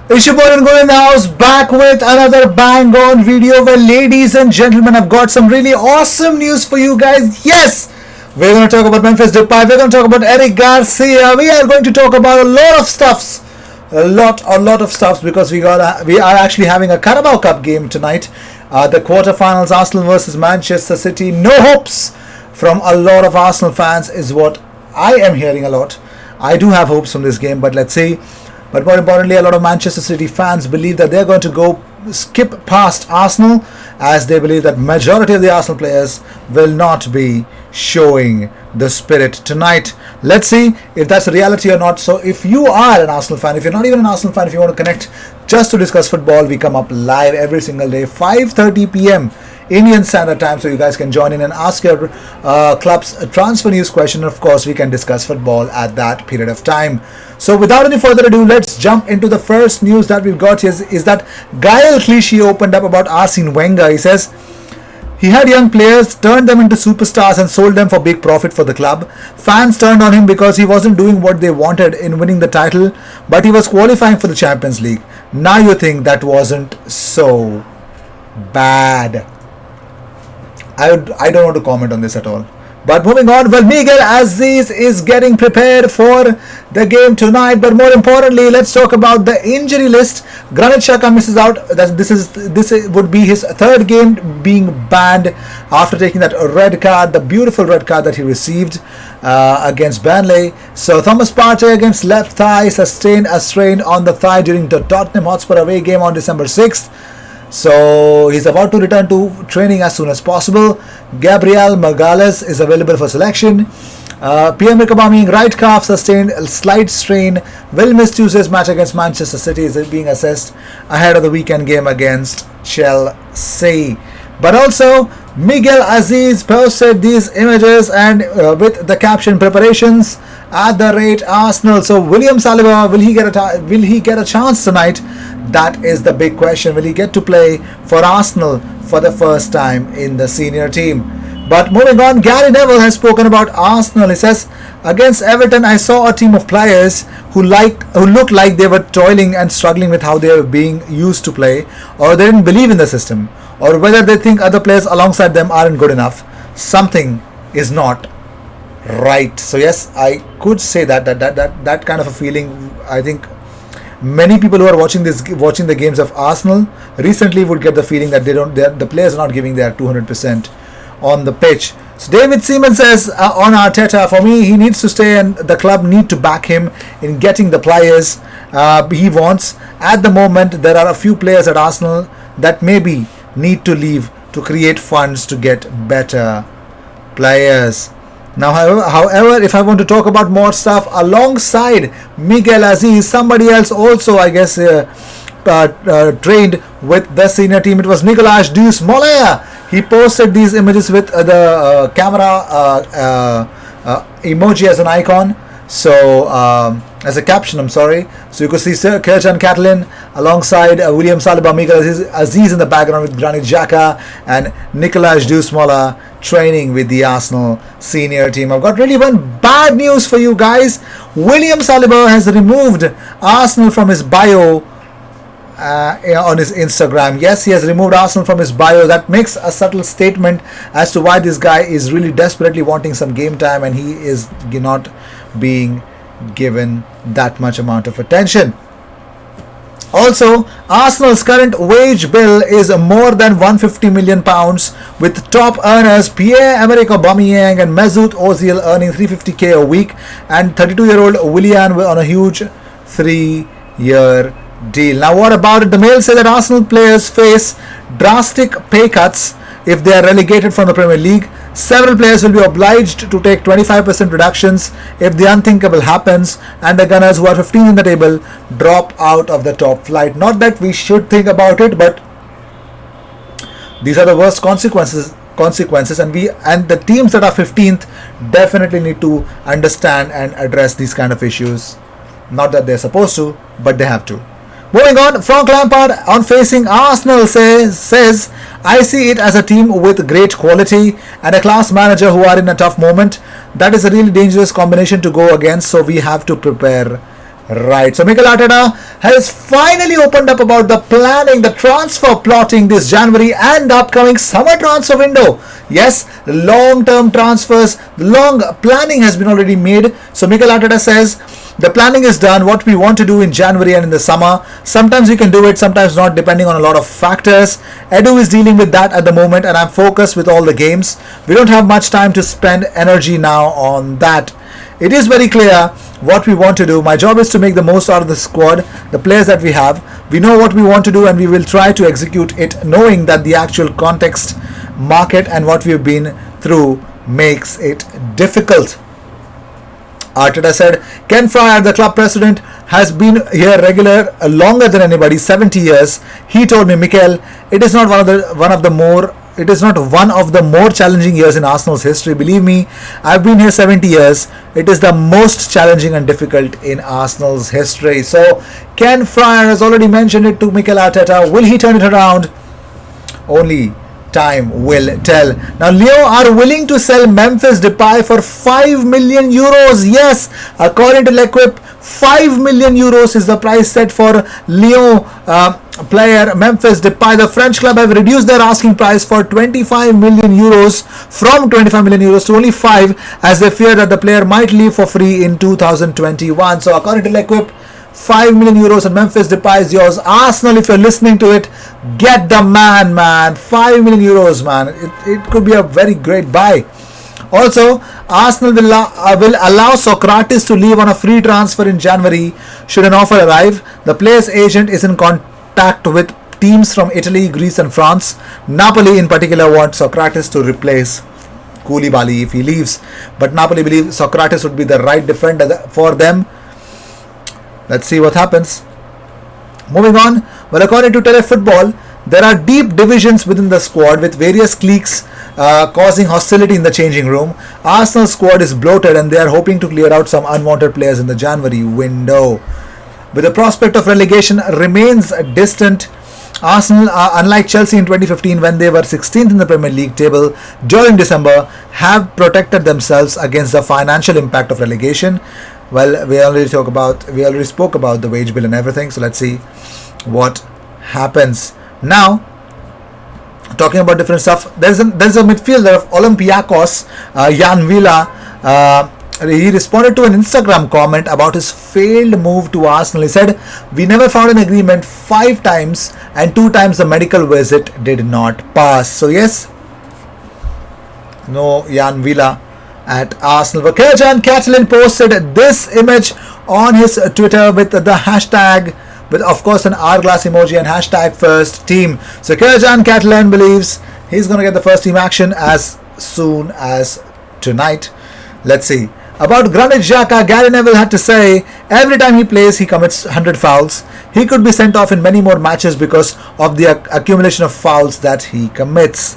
It's your boy Ango in the house, back with another bang on video where, ladies and gentlemen, I've got some really awesome news for you guys. Yes! We're going to talk about Memphis Depay, we're going to talk about Eric Garcia, we are going to talk about a lot of stuffs. A lot of stuffs because we are actually having a Carabao Cup game tonight. The quarterfinals, Arsenal versus Manchester City. No hopes from a lot of Arsenal fans is what I am hearing a lot. I do have hopes from this game, but let's see. But more importantly, a lot of Manchester City fans believe that they're going to go skip past Arsenal, as they believe that majority of the Arsenal players will not be showing the spirit tonight. Let's see if that's a reality or not. So if you are an Arsenal fan, if you're not even an Arsenal fan, if you want to connect just to discuss football, we come up live every single day, 5:30 p.m. Indian Standard Time, so you guys can join in and ask your club's transfer news question. Of course, we can discuss football at that period of time. So without any further ado, let's jump into the first news that we've got. Is that Gael Clichy opened up about Arsene Wenger. He says he had young players, turned them into superstars and sold them for big profit for the club. Fans turned on him because he wasn't doing what they wanted in winning the title, but he was qualifying for the Champions League. Now you think that wasn't so bad. I don't want to comment on this at all. But moving on, well, Miguel Aziz is getting prepared for the game tonight. But more importantly, let's talk about the injury list. Granit Xhaka misses out. This would be his third game being banned after taking that red card, the beautiful red card that he received against Burnley. So Thomas Partey against left thigh sustained a strain on the thigh during the Tottenham Hotspur away game on December 6th. So he's about to return to training as soon as possible. Gabriel Magalhaes is available for selection. Pierre-Emerick Aubameyang right calf sustained a slight strain, will miss Tuesday's match against Manchester City, is being assessed ahead of the weekend game against Chelsea. But also Miguel Aziz posted these images and with the caption "Preparations at the rate Arsenal." So William Saliba, will he get a chance tonight? That is the big question. Will he get to play for Arsenal for the first time in the senior team? But moving on, Gary Neville has spoken about Arsenal. He says, against Everton, I saw a team of players who looked like they were toiling and struggling with how they were being used to play, or they didn't believe in the system, or whether they think other players alongside them aren't good enough. Something is not right. So yes, I could say that kind of a feeling. I think many people who are watching the games of Arsenal recently would get the feeling that the players are not giving their 200% on the pitch. So David Seaman says on Arteta, for me, he needs to stay and the club need to back him in getting the players he wants. At the moment, there are a few players at Arsenal that maybe need to leave to create funds to get better players. Now, however, if I want to talk about more stuff alongside Miguel Aziz, somebody else also, I guess, trained with the senior team, it was Nicolas Deuce-Moller. He posted these images with the camera emoji as an icon. So, as a caption, I'm sorry. So you could see Sir Kerjan Catalin alongside William Saliba, Miguel Aziz in the background with Granit Xhaka and Nicolas Deuce-Moller training with the Arsenal senior team. I've got really one bad news for you guys. William Saliba has removed Arsenal from his bio on his Instagram. Yes, he has removed Arsenal from his bio. That makes a subtle statement as to why this guy is really desperately wanting some game time and he is not being given that much amount of attention. Also, Arsenal's current wage bill is more than £150 million, with top earners Pierre-Emerick Aubameyang and Mesut Ozil earning £350k a week, and 32-year-old Willian on a huge 3-year deal. Now, what about it? The Mail says that Arsenal players face drastic pay cuts if they are relegated from the Premier League. Several players will be obliged to take 25% reductions if the unthinkable happens and the Gunners, who are 15 in the table, drop out of the top flight. Not that we should think about it, but these are the worst consequences, and the teams that are 15th definitely need to understand and address these kind of issues. Not that they're supposed to, but they have to. Moving on, Frank Lampard on facing Arsenal says, I see it as a team with great quality and a class manager who are in a tough moment. That is a really dangerous combination to go against, so we have to prepare Right, so Mikel Arteta has finally opened up about the planning, the transfer plotting this January and the upcoming summer transfer window. Yes, the long-term transfers, the long planning has been already made. So Mikel Arteta says the planning is done, what we want to do in January and in the summer. Sometimes we can do it, sometimes not, depending on a lot of factors. Edu is dealing with that at the moment and I'm focused with all the games. We don't have much time to spend energy now on that. It is very clear what we want to do. My job is to make the most out of the squad, the players that we have. We know what we want to do and we will try to execute it, knowing that the actual context, market and what we've been through makes it difficult. Arteta said Ken Fryer, the club president, has been here regular longer than anybody, 70 years. He told me, Mikel, it is not one of the more challenging years in Arsenal's history. Believe me, I've been here 70 years. It is the most challenging and difficult in Arsenal's history. So Ken Fryer has already mentioned it to Mikel Arteta. Will he turn it around? Only time will tell. Now Lyon are willing to sell Memphis Depay for 5 million euros. Yes, according to L'Equipe, 5 million euros is the price set for Lyon player Memphis Depay. The French club have reduced their asking price for 25 million euros from 25 million euros to only 5, as they fear that the player might leave for free in 2021. So according to L'Equipe, 5 million euros and Memphis Depay is yours. Arsenal, if you're listening to it, get the man. 5 million euros, man. It could be a very great buy. Also, Arsenal will allow Socrates to leave on a free transfer in January should an offer arrive. The player's agent is in contact with teams from Italy, Greece and France. Napoli in particular wants Socrates to replace Koulibaly if he leaves. But Napoli believe Socrates would be the right defender for them. Let's see what happens. Moving on, well, according to Telefootball, there are deep divisions within the squad with various cliques causing hostility in the changing room. Arsenal's squad is bloated and they are hoping to clear out some unwanted players in the January window. With the prospect of relegation remains distant, Arsenal, unlike Chelsea in 2015 when they were 16th in the Premier League table during December, have protected themselves against the financial impact of relegation. Well, we already spoke about the wage bill and everything, so let's see what happens. Now, talking about different stuff, there's a midfielder of Olympiacos, Jan Villa. He responded to an Instagram comment about his failed move to Arsenal. He said, "We never found an agreement 5 times and 2 times the medical visit did not pass." So yes, no Jan Villa at Arsenal. But Kerjan Catalan posted this image on his Twitter with the hashtag, with of course an hourglass emoji and hashtag first team. So Kerjan Catalan believes he's going to get the first team action as soon as tonight. Let's see. About Granit Xhaka, Gary Neville had to say, every time he plays he commits 100 fouls. He could be sent off in many more matches because of the accumulation of fouls that he commits.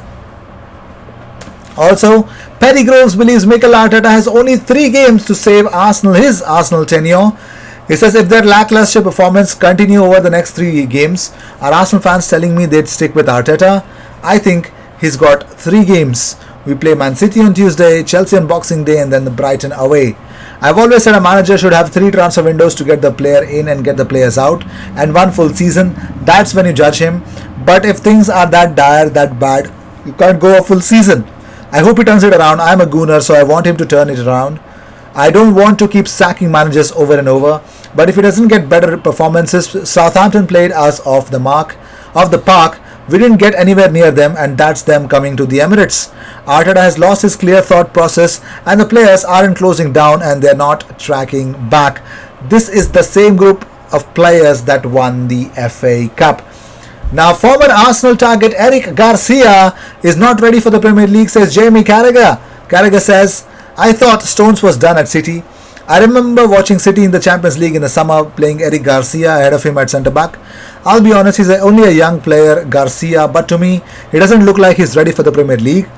Also, Paddy Groves believes Mikel Arteta has only 3 games to save his Arsenal tenure. He says, if their lackluster performance continue over the next 3 games, are Arsenal fans telling me they'd stick with Arteta? I think he's got 3 games. We play Man City on Tuesday, Chelsea on Boxing Day and then the Brighton away. I've always said a manager should have 3 transfer windows to get the player in and get the players out, and 1 full season. That's when you judge him. But if things are that dire, that bad, you can't go a full season. I hope he turns it around. I'm a gooner, so I want him to turn it around. I don't want to keep sacking managers over and over. But if he doesn't get better performances, Southampton played us off the park. We didn't get anywhere near them, and that's them coming to the Emirates. Arteta has lost his clear thought process, and the players aren't closing down and they're not tracking back. This is the same group of players that won the FA Cup. Now, former Arsenal target Eric Garcia is not ready for the Premier League, says Jamie Carragher. Carragher says, I thought Stones was done at City. I remember watching City in the Champions League in the summer, playing Eric Garcia ahead of him at centre-back. I'll be honest, he's only a young player, Garcia, but to me, he doesn't look like he's ready for the Premier League.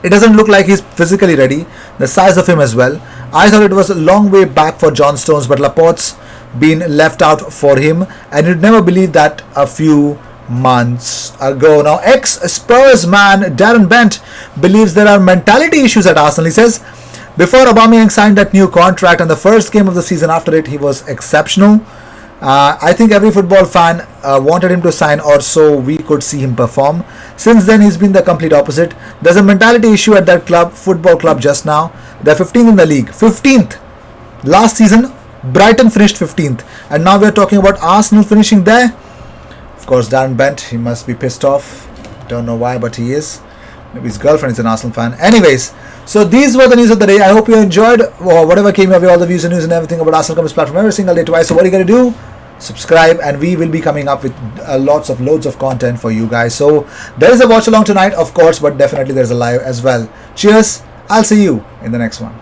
It doesn't look like he's physically ready, the size of him as well. I thought it was a long way back for John Stones, but Laporte's been left out for him, and you'd never believe that a few months ago. Now, ex-Spurs man Darren Bent believes there are mentality issues at Arsenal. He says, Before Aubameyang signed that new contract and the first game of the season after it, he was exceptional. I think every football fan wanted him to sign, or so we could see him perform. Since then, he's been the complete opposite. There's a mentality issue at that football club just now. They're 15th in the league. 15th! Last season, Brighton finished 15th. And now we're talking about Arsenal finishing there. Of course, Darren Bent, he must be pissed off. Don't know why, but he is. Maybe his girlfriend is an Arsenal fan. Anyways, so these were the news of the day. I hope you enjoyed whatever came your way, all the views and news and everything about Arsenal Compass platform every single day twice. So what are you going to do? Subscribe, and we will be coming up with loads of content for you guys. So there is a watch along tonight, of course, but definitely there's a live as well. Cheers. I'll see you in the next one.